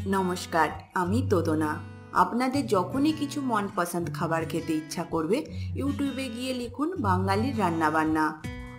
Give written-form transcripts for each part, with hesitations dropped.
নমস্কার, আমি তোদনা। আপনাদের যখনই কিছু মনপসন্দ খাবার খেতে ইচ্ছা করবে, ইউটিউবে গিয়ে লিখুন বাঙালির রান্নাবান্না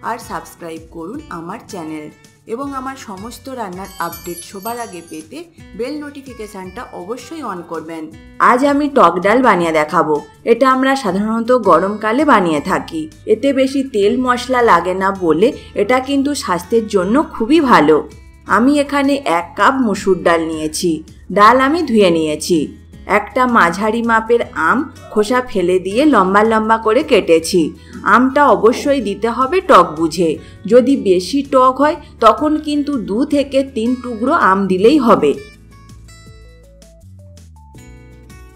আর সাবস্ক্রাইব করুন আমার চ্যানেল এবং আমার সমস্ত রান্নার আপডেট সবার আগে পেতে বেল নোটিফিকেশানটা অবশ্যই অন করবেন। আজ আমি টক ডাল বানিয়ে দেখাবো। এটা আমরা সাধারণত গরমকালে বানিয়ে থাকি। এতে বেশি তেল মশলা লাগে না বলে এটা কিন্তু স্বাস্থ্যের জন্য খুবই ভালো। আমি এখানে 1 কাপ মসুর ডাল নিয়েছি। ডাল আমি ধুয়ে নিয়েছি। একটা মাঝারি মাপের আম খোসা ফেলে দিয়ে লম্বা লম্বা করে কেটেছি। আমটা অবশ্যই দিতে হবে টক বুঝে। যদি বেশি টক হয় তখন কিন্তু 2 থেকে 3 টুকরো আম দিলেই হবে।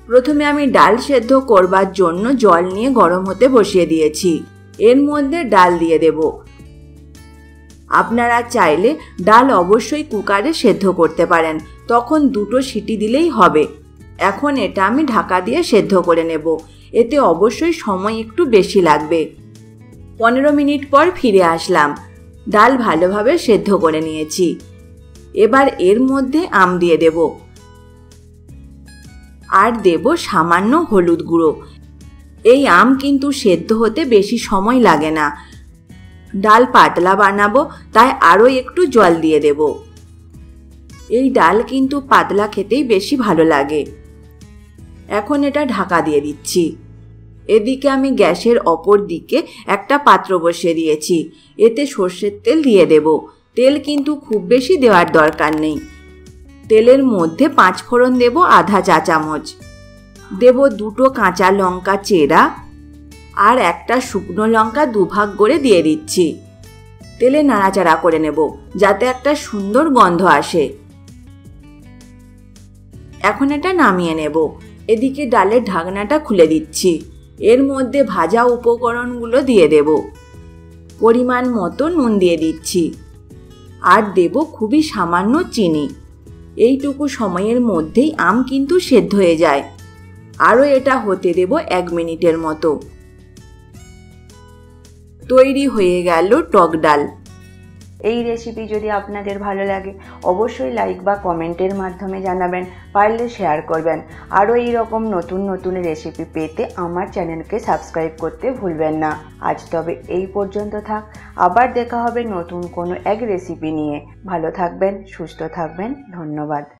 প্রথমে আমি ডাল সেদ্ধ করবার জন্য জল নিয়ে গরম হতে বসিয়ে দিয়েছি। এর মধ্যে ডাল দিয়ে দেব। আপনারা চাইলে ডাল অবশ্যই কুকারে সেদ্ধ করতে পারেন, তখন 2টো সিটি দিলেই হবে। এখন এটা আমি ঢাকা দিয়ে সেদ্ধ করে নেব। এতে অবশ্যই সময় একটু বেশি লাগবে। 15 মিনিট পর ফিরে আসলাম। ডাল ভালোভাবে সেদ্ধ করে নিয়েছি। এবার এর মধ্যে আম দিয়ে দেব আর দেব সামান্য হলুদ গুঁড়ো। এই আম কিন্তু সেদ্ধ হতে বেশি সময় লাগে না। ডাল পাতলা বানাবো, তাই আরও একটু জল দিয়ে দেব। এই ডাল কিন্তু পাতলা খেতেই বেশি ভালো লাগে। এখন এটা ঢাকা দিয়ে দিচ্ছি। এদিকে আমি গ্যাসের অপর দিকে একটা পাত্র বসিয়ে দিয়েছি। এতে সর্ষের তেল দিয়ে দেব। তেল কিন্তু খুব বেশি দেওয়ার দরকার নেই। তেলের মধ্যে 5 ফোড়ন দেব আধা চা চামচ। দেব 2টো কাঁচা লঙ্কা চেরা আর একটা শুকনো লঙ্কা 2 ভাগ করে দিয়ে দিচ্ছি। তেলে নাড়াচাড়া করে নেব যাতে একটা সুন্দর গন্ধ আসে। এখন এটা নামিয়ে নেব। এদিকে ডালের ঢাকনাটা খুলে দিচ্ছি। এর মধ্যে ভাজা উপকরণগুলো দিয়ে দেব। পরিমাণ মতো নুন দিয়ে দিচ্ছি আর দেব খুবই সামান্য চিনি। এইটুকু সময়ের মধ্যেই আম কিন্তু সেদ্ধ হয়ে যায়। আরও এটা হতে দেব 1 মিনিটের মতো। তৈরি হয়ে গেল টক ডাল। এই রেসিপি যদি আপনাদের ভালো লাগে অবশ্যই লাইক বা কমেন্টের মাধ্যমে জানাবেন, পারলে শেয়ার করবেন। আরও এইরকম নতুন নতুন রেসিপি পেতে আমার চ্যানেলকে সাবস্ক্রাইব করতে ভুলবেন না। আজ তবে এই পর্যন্ত থাক। আবার দেখা হবে নতুন কোনো এক রেসিপি নিয়ে। ভালো থাকবেন, সুস্থ থাকবেন। ধন্যবাদ।